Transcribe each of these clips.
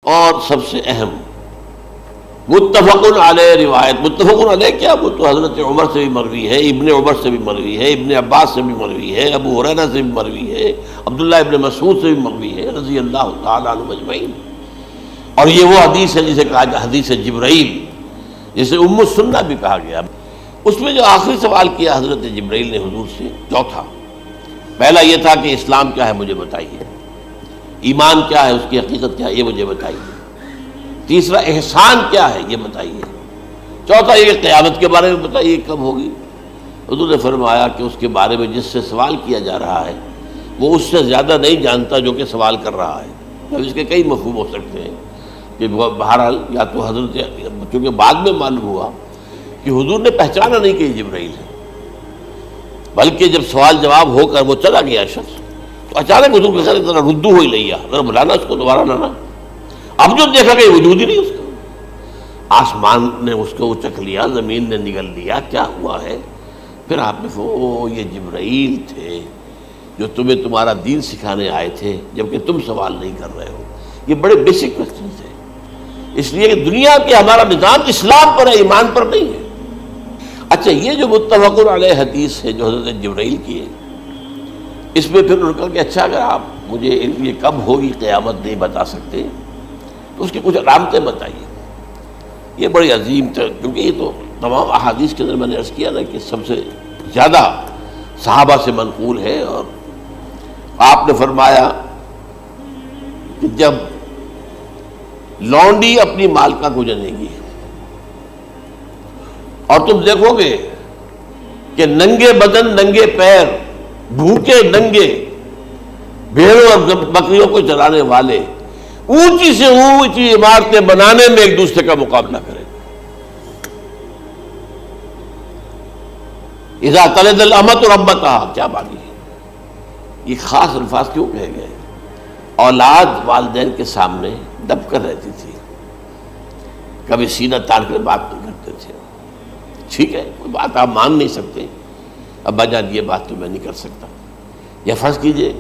اور سب سے اہم متفق علیہ روایت، متفق علیہ کیا، وہ تو حضرت عمر سے بھی مروی ہے، ابن عمر سے بھی مروی ہے، ابن عباس سے بھی مروی ہے، ابو ہریرہ سے بھی مروی ہے، عبداللہ ابن مسعود سے بھی مروی ہے رضی اللہ تعالیٰ عنہ اجمعین۔ اور یہ وہ حدیث ہے جسے کہا گیا حدیث جبرائیل، جسے ام السنہ بھی کہا گیا۔ اس میں جو آخری سوال کیا حضرت جبرائیل نے حضور سے، چوتھا، پہلا یہ تھا کہ اسلام کیا ہے مجھے بتائیے، ایمان کیا ہے، اس کی حقیقت کیا ہے یہ مجھے بتائیے، تیسرا احسان کیا ہے یہ بتائیے، چوتھا یہ کہ قیامت کے بارے میں بتائیے کب ہوگی۔ حضور نے فرمایا کہ اس کے بارے میں جس سے سوال کیا جا رہا ہے وہ اس سے زیادہ نہیں جانتا جو کہ سوال کر رہا ہے۔ اب اس کے کئی مفہوم ہو سکتے ہیں کہ بہرحال یا تو حضرت، چونکہ بعد میں معلوم ہوا کہ حضور نے پہچانا نہیں کہ یہ جبرائیل ہے، بلکہ جب سوال جواب ہو کر وہ چلا گیا شخص تو اچانک حضور کے ساتھ ذرا ردو ہو ہی لیا، ذرا بلانا اس کو دوبارہ لانا۔ اب جو دیکھا کہ وجود ہی نہیں اس کا، آسمان نے اس کو اچک لیا، زمین نے نگل لیا، کیا ہوا ہے؟ پھر آپ نے یہ جبرائیل تھے جو تمہیں تمہارا دین سکھانے آئے تھے جبکہ تم سوال نہیں کر رہے ہو۔ یہ بڑے بیسک کوسچنز ہیں، اس لیے کہ دنیا کے ہمارا نظام اسلام پر ہے، ایمان پر نہیں ہے۔ اچھا، یہ جو متفق علیہ حدیث ہے جو حضرت جبرائیل کی ہے، اس میں پھر انہوں نے کہا کہ اچھا اگر آپ مجھے یہ کب ہوگی قیامت نہیں بتا سکتے تو اس کی کچھ علامتیں بتائیے۔ یہ بڑی عظیم تھا، کیونکہ یہ تو تمام احادیث کے اندر میں نے عرض کیا نا کہ سب سے زیادہ صحابہ سے منقول ہے۔ اور آپ نے فرمایا کہ جب لونڈی اپنی مالکہ کو جنے گی اور تم دیکھو گے کہ ننگے بدن ننگے پیر بھوکے ننگے بھیڑوں اور بکریوں کو چلانے والے اونچی سے اونچی عمارتیں بنانے میں ایک دوسرے کا مقابلہ کریں، اذا تلد الامۃ ربتها، کیا بات ہے؟ یہ خاص الفاظ کیوں کہے گئے؟ اولاد والدین کے سامنے دب کر رہتی تھی، کبھی سینہ تاڑ کر بات نہیں کرتے تھے۔ ٹھیک ہے، کوئی بات آپ مان نہیں سکتے، ابا جان یہ بات تو میں نہیں کر سکتا، یا فرض کیجئے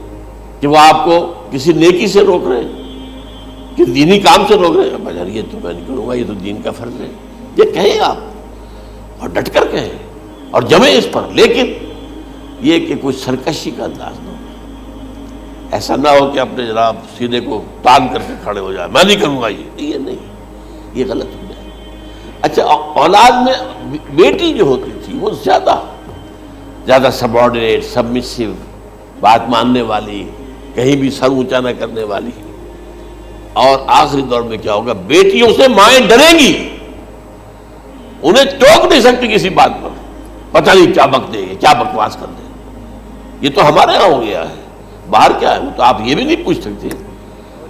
کہ وہ آپ کو کسی نیکی سے روک رہے ہیں، کہ دینی کام سے روک رہے ہیں، ابا جان یہ تو میں نہیں کروں گا، یہ تو دین کا فرض ہے، یہ کہیں آپ اور ڈٹ کر کہیں اور جمیں اس پر، لیکن یہ کہ کوئی سرکشی کا انداز نہ ہو، ایسا نہ ہو کہ اپنے جناب سیدھے کو تان کر کے کھڑے ہو جائے، میں نہیں کروں گا، یہ نہیں، یہ غلط ہو جائے۔ اچھا، اولاد میں بیٹی جو ہوتی تھی وہ زیادہ سبارڈینیٹ، سبمسیو، بات ماننے والی، کہیں بھی سر اونچا نہ کرنے والی، اور آخری دور میں کیا ہوگا، بیٹیوں سے مائیں ڈریں گی، انہیں ٹوک نہیں سکتی کسی بات پر، پتہ نہیں کیا بک دے گی، کیا بکواس کر دے۔ یہ تو ہمارے یہاں ہو گیا ہے، باہر کیا ہے وہ تو آپ یہ بھی نہیں پوچھ سکتے۔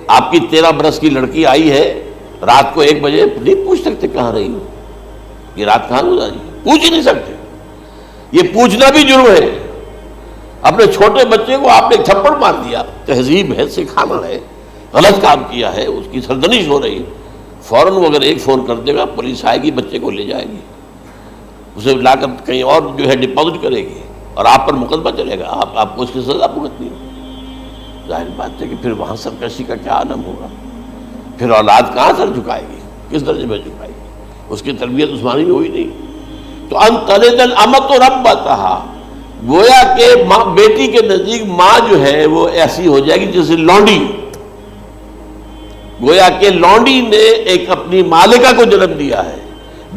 آپ کی 13 برس کی لڑکی آئی ہے رات کو 1 بجے، نہیں پوچھ سکتے کہاں رہی ہو، یہ رات کہاں گزاری، پوچھ ہی نہیں سکتے۔ یہ پوچھنا بھی جرم ہے۔ اپنے چھوٹے بچے کو آپ نے ایک تھپڑ مار دیا، تہذیب ہے، سکھانا ہے، غلط کام کیا ہے، اس کی سرزنش ہو رہی ہے، فوراً وہ اگر ایک فون کر دے گا پولیس آئے گی، بچے کو لے جائے گی، اسے لا کر کہیں اور جو ہے ڈپازٹ کرے گی اور آپ پر مقدمہ چلے گا، آپ کو اس کی سزا بھگتنی ہے۔ ظاہر بات ہے کہ پھر وہاں سرکشی کا کیا عالم ہوگا، پھر اولاد کہاں سر جھکائے گی، کس درجے میں جھکائے گی، اس کی تربیت عثمانی ہوئی نہیں۔ تو ان تلد الامۃ ربتہا، گویا کہ ماں بیٹی کے نزدیک ماں جو ہے وہ ایسی ہو جائے گی جیسے لونڈی، گویا کہ لونڈی نے ایک اپنی مالکہ کو جنم دیا ہے،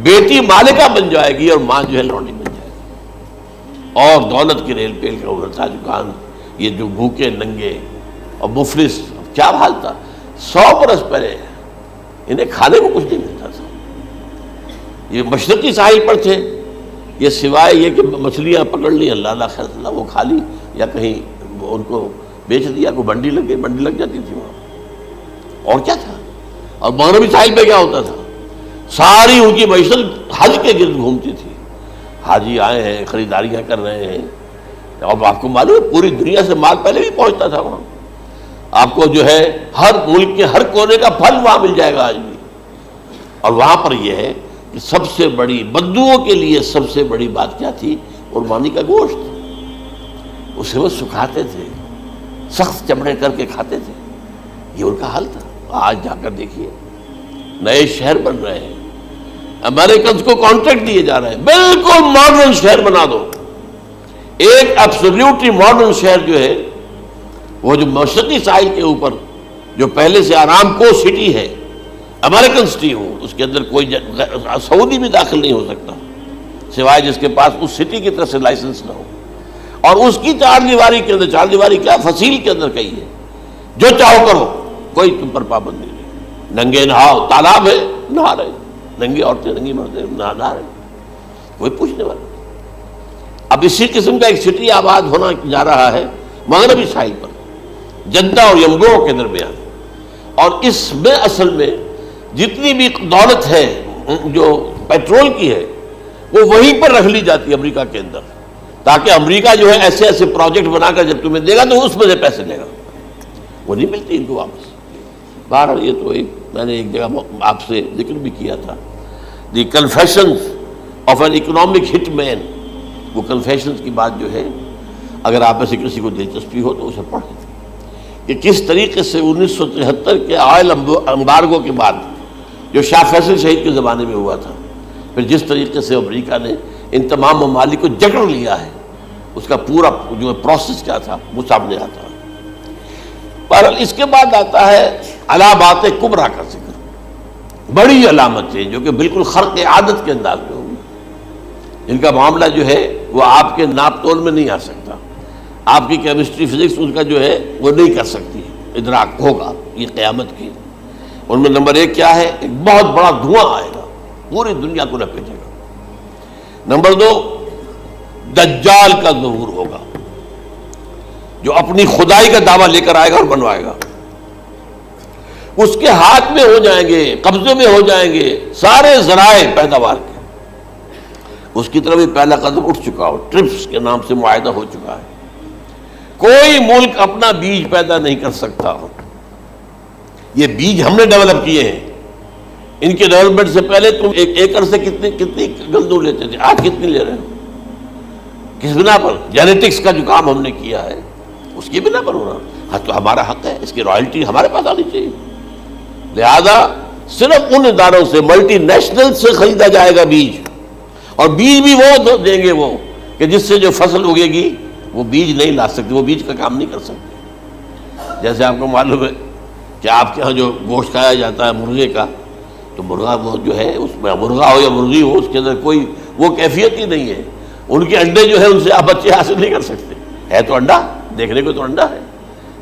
بیٹی مالکہ بن جائے گی اور ماں جو ہے لونڈی بن جائے گی، اور دولت کی ریل پیل کا ابھرتا دکان، یہ جو بھوکے ننگے اور مفلس، کیا حال تھا 100 برس پہلے، انہیں کھانے کو کچھ نہیں ملتا تھا۔ یہ مشرقی ساحل پر تھے، یہ سوائے یہ کہ مچھلیاں پکڑ لی، اللہ خیر اللہ وہ کھا لی، یا کہیں ان کو بیچ دیا، کوئی منڈی لگ گئی، منڈی لگ جاتی تھی وہاں، اور کیا تھا۔ اور مغربی ساحل پہ کیا ہوتا تھا، ساری ان کی معیشت حج کے گرد گھومتی تھی، حاجی آئے ہیں، خریداریاں کر رہے ہیں، اور آپ کو معلوم ہے پوری دنیا سے مال پہلے بھی پہنچتا تھا وہاں، آپ کو جو ہے ہر ملک کے ہر کونے کا پھل وہاں مل جائے گا آج بھی۔ اور وہاں پر یہ ہے کہ سب سے بڑی بدوؤں کے لیے سب سے بڑی بات کیا تھی، قربانی کا گوشت، اسے وہ سکھاتے تھے، سخت چمڑے کر کے کھاتے تھے، یہ ان کا حل تھا۔ آج جا کر دیکھیے نئے شہر بن رہے ہیں، امریکنز کو کانٹریکٹ دیے جا رہے ہیں، بالکل ماڈرن شہر بنا دو۔ ایک ایبسلیوٹلی ماڈرن شہر جو ہے وہ جو مشرقی ساحل کے اوپر جو پہلے سے آرام کو سٹی ہے، امریکن سٹی ہو، اس کے اندر کوئی سعودی بھی داخل نہیں ہو سکتا سوائے جس کے پاس اس سٹی کی طرف سے لائسنس نہ ہو، اور اس کی چار دیواری کے اندر، چار دیواری کیا فصیل کے اندر کہی ہے، جو چاہو کرو، کوئی تم پر پابندی نہیں، ننگے نہاؤ، تالاب ہے نہا رہے، ننگی عورتیں ننگی مرد نہا رہے، کوئی پوچھنے والا۔ اب اسی قسم کا ایک سٹی آباد ہونا جا رہا ہے مغربی ساحل پر، جدہ اور یمبو کے درمیان، اور اس میں اصل میں جتنی بھی دولت ہے جو پیٹرول کی ہے وہ وہیں پر رکھ لی جاتی ہے امریکہ کے اندر، تاکہ امریکہ جو ہے ایسے ایسے پروجیکٹ بنا کر جب تمہیں دے گا تو اس میں سے پیسے لے گا، وہ نہیں ملتی ان کو واپس۔ بہرحال یہ تو میں نے ایک جگہ آپ سے ذکر بھی کیا تھا، دی کنفیشنز آف این اکنامک ہٹ مین، وہ کنفیشنز کی بات جو ہے اگر آپ میں سے کسی کو دلچسپی ہو تو اسے پڑھیں کہ کس طریقے سے 1973 کے آئل امبارگو کے بعد جو شاہ فیصل شہید کے زمانے میں ہوا تھا، پھر جس طریقے سے امریکہ نے ان تمام ممالک کو جکڑ لیا ہے، اس کا پورا جو پروسیس کیا تھا وہ سامنے آتا ہے۔ پر اس کے بعد آتا ہے علامات کبریٰ کا ذکر، بڑی علامتیں جو کہ بالکل خرق عادت کے انداز میں ہوگی، ان کا معاملہ جو ہے وہ آپ کے ناپ تول میں نہیں آ سکتا، آپ کی کیمسٹری فزکس ان کا جو ہے وہ نہیں کر سکتی ادراک ہوگا یہ قیامت کی۔ ان میں نمبر ایک کیا ہے، ایک بہت بڑا دھواں آئے گا، پوری دنیا کو لپیٹے گا۔ نمبر دو، دجال کا ظہور ہوگا جو اپنی خدائی کا دعویٰ لے کر آئے گا اور بنوائے گا، اس کے ہاتھ میں ہو جائیں گے، قبضے میں ہو جائیں گے سارے ذرائع پیداوار کے، اس کی طرف بھی پہلا قدم اٹھ چکا ہو، ٹرپس کے نام سے معاہدہ ہو چکا ہے، کوئی ملک اپنا بیج پیدا نہیں کر سکتا، یہ بیج ہم نے ڈیولپ کیے ہیں، ان کے ڈیولپمنٹ سے پہلے تم ایک ایکڑ سے کتنی گندم لیتے تھے، آج کتنی لے رہے ہو، کس بنا پر؟ جینیٹکس کا جو کام ہم نے کیا ہے اس کی بنا پر ہونا، ہاں تو ہمارا حق ہے، اس کی رائلٹی ہمارے پاس آنی چاہیے، لہذا صرف ان اداروں سے، ملٹی نیشنل سے خریدا جائے گا بیج، اور بیج بھی وہ دیں گے وہ کہ جس سے جو فصل اگے گی وہ بیج نہیں لا سکتے، وہ بیج کا کام نہیں کر سکتے۔ جیسے آپ کو معلوم ہے کہ آپ کے یہاں جو گوشت کھایا جاتا ہے مرغے کا، تو مرغا وہ جو ہے اس میں مرغا ہو یا مرغی ہو اس کے اندر کوئی وہ کیفیت ہی نہیں ہے، ان کے انڈے جو ہے ان سے آپ بچے حاصل نہیں کر سکتے، ہے تو انڈا، دیکھنے کو تو انڈا ہے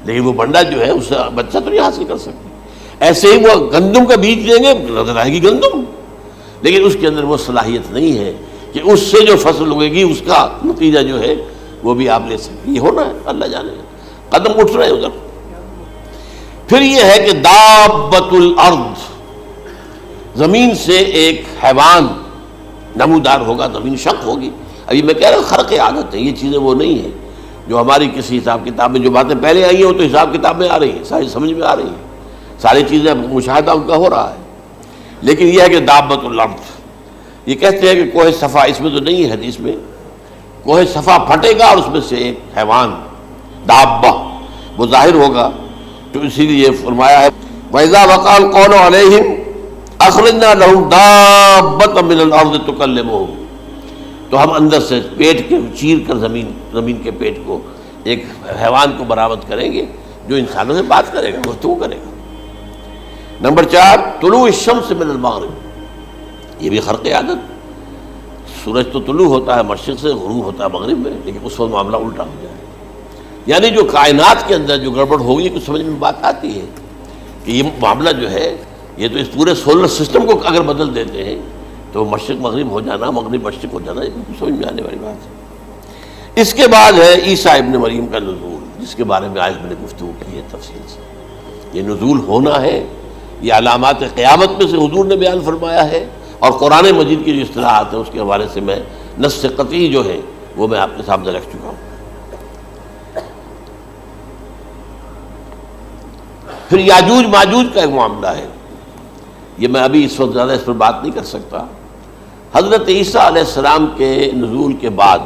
لیکن وہ بنڈا جو ہے اس سے بچہ تو نہیں حاصل کر سکتے۔ ایسے ہی وہ گندم کا بیج دیں گے، نظر آئے گی گندم، لیکن اس کے اندر وہ صلاحیت نہیں ہے کہ اس سے جو فصل اگے گی اس کا نتیجہ جو ہے وہ بھی آپ لے سکتے۔ یہ ہونا ہے، اللہ جانے، قدم اٹھ رہے ہیں ادھر۔ پھر یہ ہے کہ دابۃ الارض، زمین سے ایک حیوان نمودار ہوگا، زمین شق ہوگی۔ ابھی میں کہہ رہا ہوں خرق عادت ہے، یہ چیزیں وہ نہیں ہیں جو ہماری کسی حساب کتاب میں جو باتیں پہلے آئی ہیں وہ تو حساب کتاب میں آ رہی ہیں، ساری سمجھ میں آ رہی ہیں، ساری چیزیں مشاہدہ ان کا ہو رہا ہے، لیکن یہ ہے کہ دابۃ الارض، یہ کہتے ہیں کہ کوہ صفا، اس میں تو نہیں ہے حدیث میں، کوہ صفا پھٹے گا اور اس میں سے ایک حیوان دابہ وہ ظاہر ہوگا، تو اسی لیے فرمایا ہے وَإِذَا وَقَعَ الْقَوْلُ عَلَيْهِمْ أَخْرَجْنَا لَهُمْ دَابَّةً مِّنَ الْأَرْضِ تُكَلِّمُهُمْ، تو ہم اندر سے پیٹ کے چیر کر زمین کے پیٹ کو ایک حیوان کو برآمد کریں گے جو انسانوں سے بات کرے گا، گفتگو کرے گا۔ نمبر 4، طلوع الشمس من المغرب، یہ بھی خرق عادت، سورج تو طلوع ہوتا ہے مشرق سے، غروب ہوتا ہے مغرب میں، لیکن اس وقت معاملہ الٹا ہو جائے، یعنی جو کائنات کے اندر جو گڑبڑ ہوگی کچھ سمجھ میں بات آتی ہے کہ یہ معاملہ جو ہے یہ تو اس پورے سولر سسٹم کو اگر بدل دیتے ہیں تو مشرق مغرب ہو جانا، مغرب مشرق ہو جانا، یہ سمجھ میں آنے والی بات ہے۔ اس کے بعد ہے عیسیٰ ابن مریم کا نزول، جس کے بارے میں آج میں نے گفتگو کی ہے تفصیل سے۔ یہ نزول ہونا ہے، یہ علامات قیامت میں سے حضور نے بیان فرمایا ہے، اور قرآن مجید کی جو اصطلاحات ہیں اس کے حوالے سے میں نص قطعی جو ہے وہ میں آپ کے سامنے رکھ چکا ہوں۔ پھر یاجوج ماجوج کا ایک معاملہ ہے، یہ میں ابھی اس وقت زیادہ اس پر بات نہیں کر سکتا۔ حضرت عیسیٰ علیہ السلام کے نزول کے بعد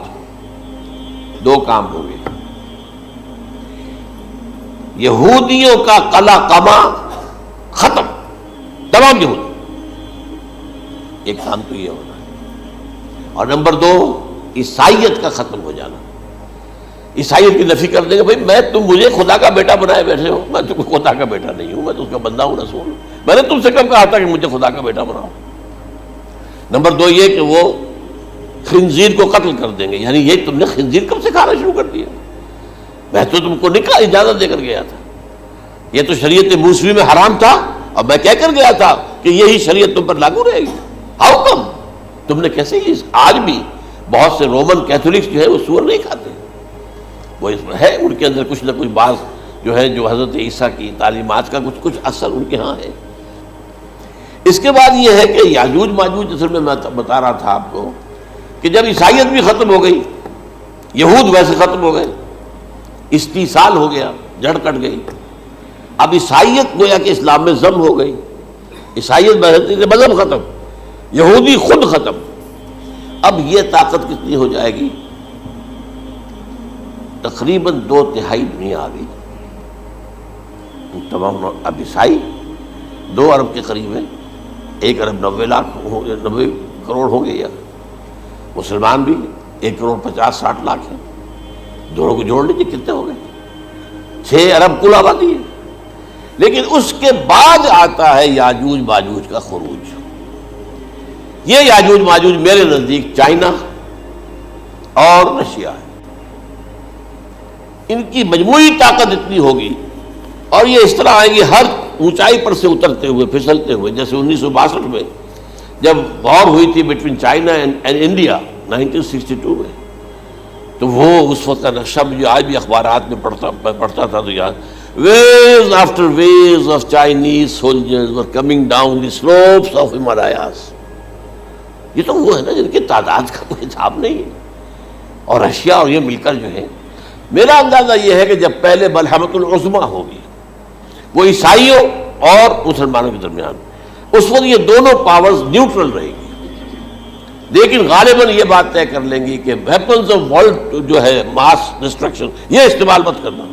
دو کام ہوں گے، یہودیوں کا قلقمہ ختم تمام یہود. ایک کام تو یہ ہونا ہے. اور نمبر دو عیسائیت کا ختم ہو جانا. عیسائیت کی نفی کر دیں گے. بھائی تم مجھے خدا کا بیٹا بنائے بیٹھے ہو, میں تم خدا کا بیٹا نہیں ہوں, میں تو اس کا بندہ ہوں, رسول ہوں. میں نے تم سے کب کہا تھا کہ مجھے خدا کا بیٹا بناؤ. نمبر دو یہ کہ وہ خنزیر کو قتل کر دیں گے. یعنی یہ تم نے خنزیر کب سے کھانا شروع کر دیا؟ میں تو تم کو نکاح اجازت دے کر گیا تھا. یہ تو شریعت موسوی میں حرام تھا اور میں کہہ کر گیا تھا کہ یہی شریعت تم پر لاگو رہے گی. ہاؤ کم تم نے کیسے یہ؟ آج بھی بہت سے رومن کیتھولکس جو ہے وہ سور نہیں کھاتے. وہ ہے ان کے اندر کچھ نہ کچھ بعض جو ہے جو حضرت عیسیٰ کی تعلیمات کا کچھ اثر ان کے ہاں ہے. اس کے بعد یہ ہے کہ یاجوج ماجوج اصل میں بتا رہا تھا آپ کو کہ جب عیسائیت بھی ختم ہو گئی, یہود ویسے ختم ہو گئے, استیصال ہو گیا, جڑ کٹ گئی. اب عیسائیت گویا کہ اسلام میں ضم ہو گئی. عیسائیت مذہب ختم, یہودی خود ختم. اب یہ طاقت کتنی ہو جائے گی؟ تقریباً 2/3 دنیا آ گئی. تمام اب عیسائی 2 ارب کے قریب ہے, 1 ارب 90 کروڑ ہوں گے, یا مسلمان بھی 1,50,60,00,000 ہیں. دونوں کو جوڑ لیجیے کتنے ہو گئے؟ 6 ارب کل آبادی ہے. لیکن اس کے بعد آتا ہے یاجوج ماجوج کا خروج. یہ یاجوج ماجوج میرے نزدیک چائنا اور رشیا ہے. ان کی مجموعی طاقت اتنی ہوگی اور یہ اس طرح آئے گی ہر اونچائی پر سے اترتے ہوئے, پھسلتے ہوئے. جیسے 1962 میں جب وار ہوئی تھی بٹوین چائنا اینڈ انڈیا 1962 میں, تو وہ اس وقت کا نقشہ جو آج بھی اخبارات میں پڑھتا تھا تو یاد, waves after waves of Chinese soldiers were coming down the slopes of Himalayas. یہ تو وہ ہے نا جن کی تعداد کا کوئی حساب نہیں ہے. اور رشیا اور یہ مل کر جو ہے, میرا اندازہ یہ ہے کہ جب پہلے ملحمۃ العظمیٰ ہوگی وہ عیسائیوں اور مسلمانوں کے درمیان, اس وقت یہ دونوں پاورز نیوٹرل رہے گی. لیکن غالباً یہ بات طے کر لیں گی کہ ویپنز آف ورلڈ جو ہے ماس ڈسٹرکشن یہ استعمال مت کرنا.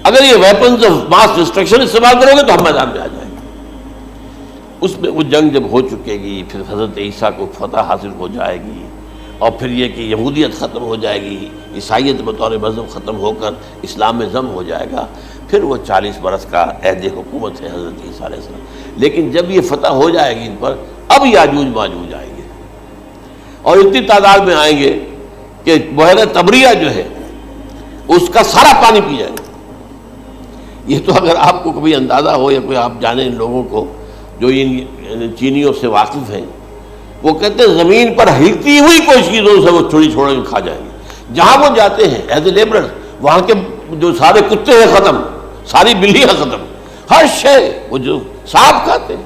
اگر یہ ویپنز آف ماس ڈسٹرکشن استعمال کرو گے تو ہم میدان میں آ جائیں گے. اس میں وہ جنگ جب ہو چکے گی, پھر حضرت عیسیٰ کو فتح حاصل ہو جائے گی, اور پھر یہ کہ یہودیت ختم ہو جائے گی, عیسائیت بطور مذہب ختم ہو کر اسلام میں ضم ہو جائے گا. پھر وہ 40 برس کا عہد حکومت ہے حضرت عیسیٰ علیہ السلام. لیکن جب یہ فتح ہو جائے گی ان پر, اب یاجوج ماجوج آئیں گے اور اتنی تعداد میں آئیں گے کہ بحیرہ تبریہ جو ہے اس کا سارا پانی پی جائے گا. یہ تو اگر آپ کو کبھی اندازہ ہو یا کوئی آپ جانیں ان لوگوں کو جو ان چینیوں سے واقف ہیں, وہ کہتے ہیں زمین پر ہلتی ہوئی کوئی چیزوں سے وہ چھوڑی چھوڑ کے کھا جائیں گے. جہاں وہ جاتے ہیں ایز اے لیبرر, وہاں کے جو سارے کتے ہیں ختم, ساری بلیاں ختم, ہر شے, وہ جو سانپ کھاتے ہیں,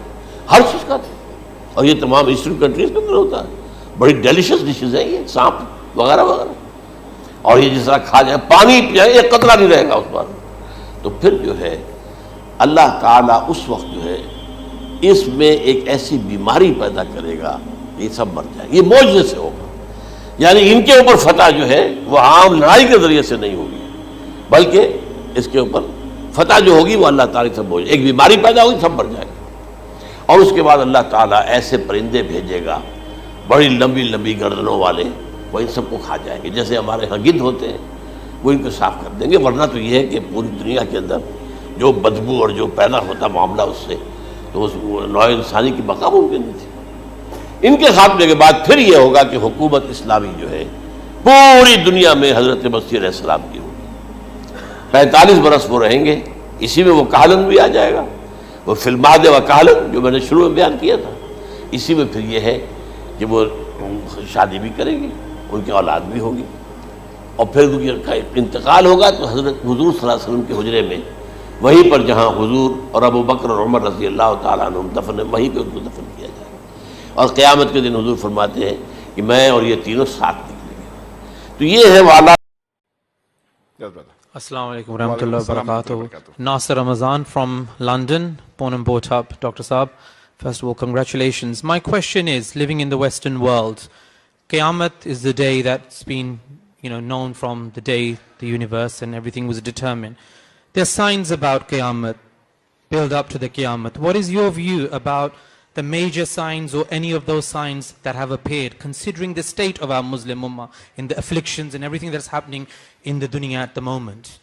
ہر چیز کھاتے ہیں. اور یہ تمام ایسٹرن کنٹریز کے اندر ہوتا ہے. بڑی ڈیلیشس ڈشز ہیں یہ سانپ وغیرہ وغیرہ. اور یہ جس طرح کھا جائے, پانی پئے, ایک قطرہ نہیں رہے گا اس پر. تو پھر جو ہے اللہ تعالیٰ اس وقت جو ہے اس میں ایک ایسی بیماری پیدا کرے گا, یہ سب مر جائیں گے. یہ معجزے سے ہوگا. یعنی ان کے اوپر فتح جو ہے وہ عام لڑائی کے ذریعے سے نہیں ہوگی, بلکہ اس کے اوپر فتح جو ہوگی وہ اللہ تعالیٰ سے موجود, ایک بیماری پیدا ہوگی, سب مر جائے گا. اور اس کے بعد اللہ تعالیٰ ایسے پرندے بھیجے گا بڑی لمبی لمبی گردنوں والے, وہ ان سب کو کھا جائیں گے. جیسے ہمارے ہاں گدھ ہوتے ہیں وہ ان کو صاف کر دیں گے. ورنہ تو یہ ہے کہ پوری دنیا کے اندر جو بدبو اور جو پیدا ہوتا معاملہ اس سے, تو اس نوع انسانی کی بقا ممکن نہیں تھی. ان کے خاتمے کے بعد پھر یہ ہوگا کہ حکومت اسلامی جو ہے پوری دنیا میں حضرت مسیح علیہ السلام کی ہوگی. 45 برس وہ رہیں گے. اسی میں وہ کہلن بھی آ جائے گا, وہ فی المہد و کہلن جو میں نے شروع میں بیان کیا تھا. اسی میں پھر یہ ہے کہ وہ شادی بھی کریں گے, ان کی اولاد بھی ہوگی, اور پھر ان کا انتقال ہوگا تو حضرت حضور صلی اللہ علیہ وسلم کے حجرے میں, وہیں پر جہاں حضور اور ابو بکر اور عمر رضی اللہ تعالیٰ عنہ دفن, وہیں پہ ان کو دفن کیا جائے گا. اور قیامت کے دن حضور فرماتے ہیں کہ میں اور یہ تینوں ساتھ نکلیں گے. تو یہ ہے والا. Assalamu alaikum warahmatullahi wabarakatuh. Nasir Ramazan from London, Ponam Botab, Dr. Saab. First of all, congratulations. My question is, living in the Western world, Qayamat is the day that's been, known from the day the universe and everything was determined. There are signs about Qayamat. build up to the Qayamat. What is your view about the major signs or any of those signs that have appeared, considering the state of our Muslim Ummah in the afflictions and everything that's happening in the dunya at the moment?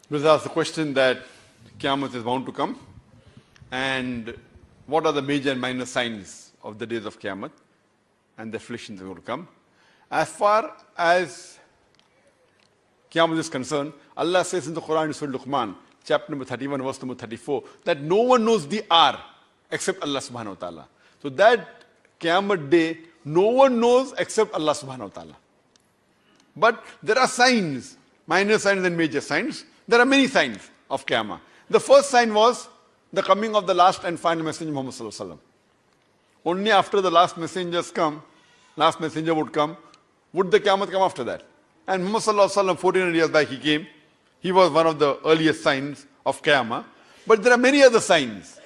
We'll ask the question that Qayamat is bound to come, and what are the major and minor signs of the days of Qayamat and the afflictions that are going to come. As far as Qayamat is concerned, Allah says in the Quran, in Surah Luqman, chapter number 31, verse number 34, that no one knows the hour except Allah subhanahu wa ta'ala. So that Qayamat day, no one knows except Allah subhanahu wa ta'ala. But there are signs, minor signs and major signs. There are many signs of Qiyamah. The first sign was the coming of the last and final messenger, Muhammad sallallahu alaihi wasallam. Only after the last messenger would come, would the Qiyamah come after that. And Muhammad sallallahu alaihi wasallam, 1400 years back he came. He was one of the earliest signs of Qiyamah. But there are many other signs.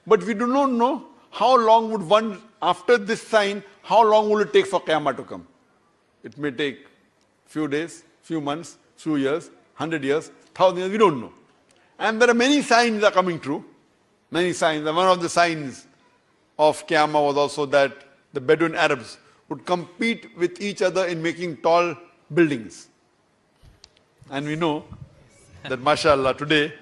But we do not know how long would one, after this sign, how long will it take for Qiyamah to come. It may take few days, few months, few years, 100 years, 1,000 years, we don't know. And there are many signs that are coming true. Many signs. And one of the signs of Qiyamah was also that the Bedouin Arabs would compete with each other in making tall buildings. And we know that, mashallah, today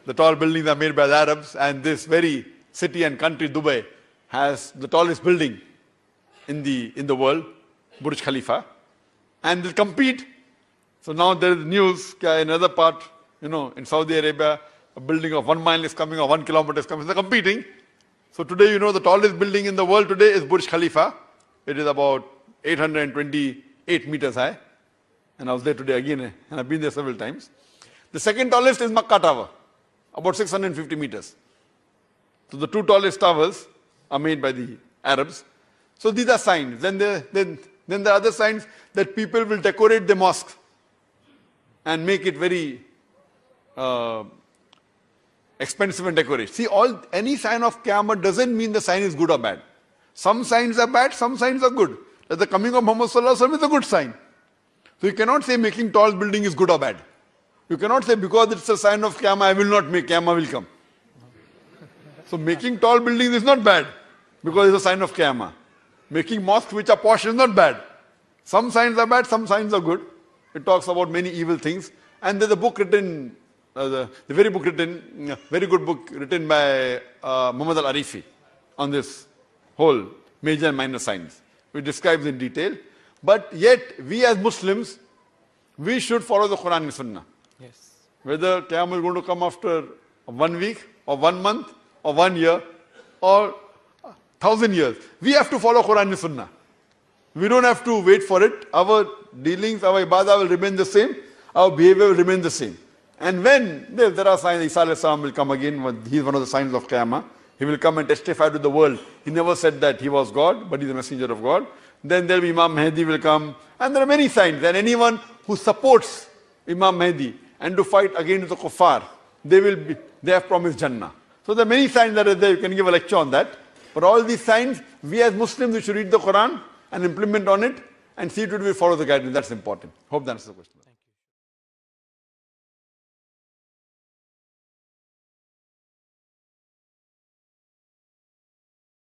the tall buildings are made by the Arabs, and this very city and country, Dubai, has the tallest building in the world, Burj Khalifa. And they'll compete. So now there is news, in another part, in Saudi Arabia, a building of 1 mile is coming or 1 kilometer is coming. They're competing. So today, the tallest building in the world today is Burj Khalifa. It is about 828 meters high. And I was there today again, and I've been there several times. The second tallest is Makkah Tower, about 650 meters. So the two tallest towers are made by the Arabs. So these are signs. Then there are other signs that people will decorate the mosque and make it very expensive and decorated. See, any sign of Qiyamah doesn't mean the sign is good or bad. Some signs are bad, some signs are good. That the coming of Muhammad sallallahu alaihi wasallam is a good sign. So you cannot say making tall building is good or bad. You cannot say because it's a sign of Qiyamah, I will not make, Qiyamah will come. So making tall buildings is not bad because it's a sign of Qiyamah. Making mosques which are posh is not bad. Some signs are bad, some signs are good. It talks about many evil things. And there's a book written, very good book written by Muhammad al-Arifi on this whole major and minor signs, which describes in detail. But yet, we as Muslims, we should follow the Quran and Sunnah. Yes. Whether Qiyamah is going to come after 1 week, or 1 month, or 1 year, or 1,000 years, we have to follow Quran and Sunnah. We don't have to wait for it. Our dealings, our ibadah will remain the same. Our behavior will remain the same. And when there are signs, Isa alayhi salam will come again. He's one of the signs of Qiyamah. He will come and testify to the world. He never said that he was God, but he's a messenger of God. Then there will be Imam Mahdi will come. And there are many signs. And anyone who supports Imam Mahdi and to fight against the kuffar, they have promised Jannah. So there are many signs that are there. You can give a lecture on that. But all these signs, we as Muslims, we should read the Quran and implement on it and see to it we follow the guidance. That's important. Hope that answers the question.